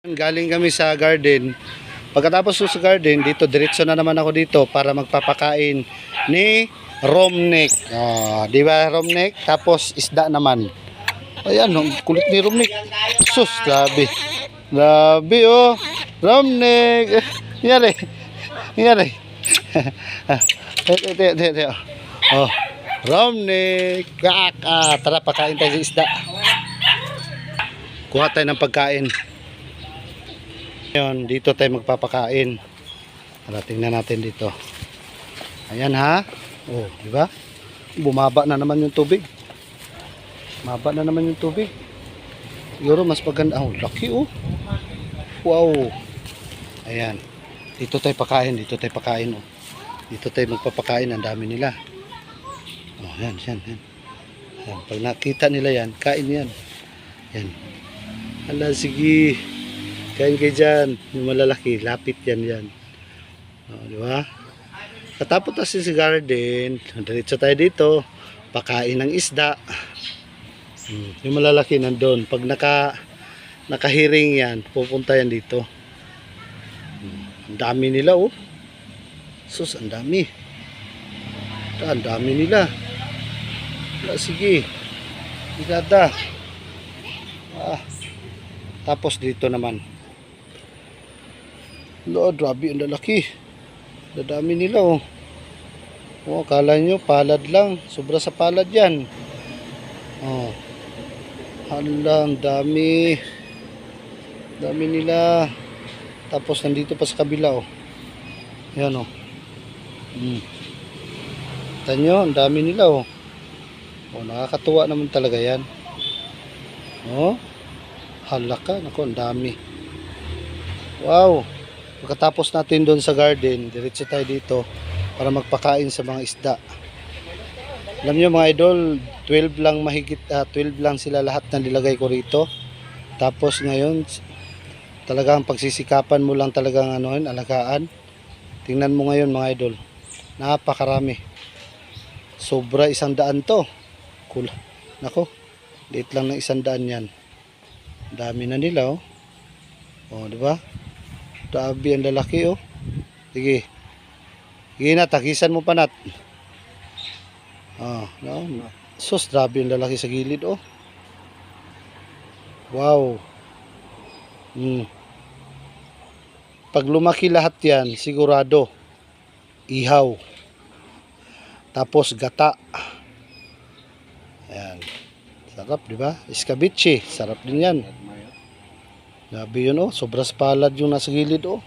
Galing kami sa garden. Pagkatapos ko sa garden, dito diretso na naman ako dito para magpapakain ni Romnek. Di ba Romnek? Tapos isda naman. Ayan, ang kulit ni Romnek. Sus, grabe. Grabe oh. Romnek. Yari. Yari. Oh, Romnek. Tara pakain tayo sa isda. Kuha tayo ng pagkain. Ngayon, dito tayo magpapakain. Tingnan natin dito. Ayan ha. Oh, di ba? Bumaba na naman yung tubig. Bumaba na naman yung tubig. Siguro mas maganda. Oh, laki oh. Wow. Ayan. Dito tayo pakain, dito tayo pakain oh. Dito tayo magpapakain, ang dami nila. Oh, yan. Ayan. Pag nakita nila yan, kain yan. Yan. Hala, sige. Kain kayo dyan, yung malalaki, lapit yan. Di ba? Katapos na sa garden, diretso tayo dito, pakain ng isda. Yung malalaki nandun. Pag nakahiring yan, pupunta yan dito. Ang dami nila oh. Sus, ang dami. Ang dami nila. Sige. Igada. Tapos dito naman. Lord, grabe ang lalaki. Dadami nila oh. Oh, akala nyo palad lang. Sobra sa palad yan. Oh. Hala, ang dami. Dami nila. Tapos nandito pa sa kabila oh. Yan oh. Tanyo, ang dami nila oh. Oh, nakakatuwa naman talaga yan. Oh. Hala ka, naku, ang dami. Wow. Pagkatapos natin doon sa garden, diretso tayo dito para magpakain sa mga isda. Alam nyo mga idol, 12 lang mahigit, 12 lang sila lahat na nilagay ko rito. Tapos ngayon, talagang pagsisikapan mo lang talagang alagaan. Tingnan mo ngayon mga idol, napakarami. Sobra 100 to. Cool. Nako, liit lang ng 100 yan. Dami na nila oh. Oh, di ba? Grabe ang lalaki oh. Sige. Sige na, takisan mo pa nat. No. Sus, grabe ang lalaki sa gilid oh. Wow. Pag lumaki lahat yan, sigurado ihaw. Tapos gata. Ayan. Sarap, di ba? Escabeche, sarap din yan. Grabe yun oh, sobras palad yung nasa gilid oh.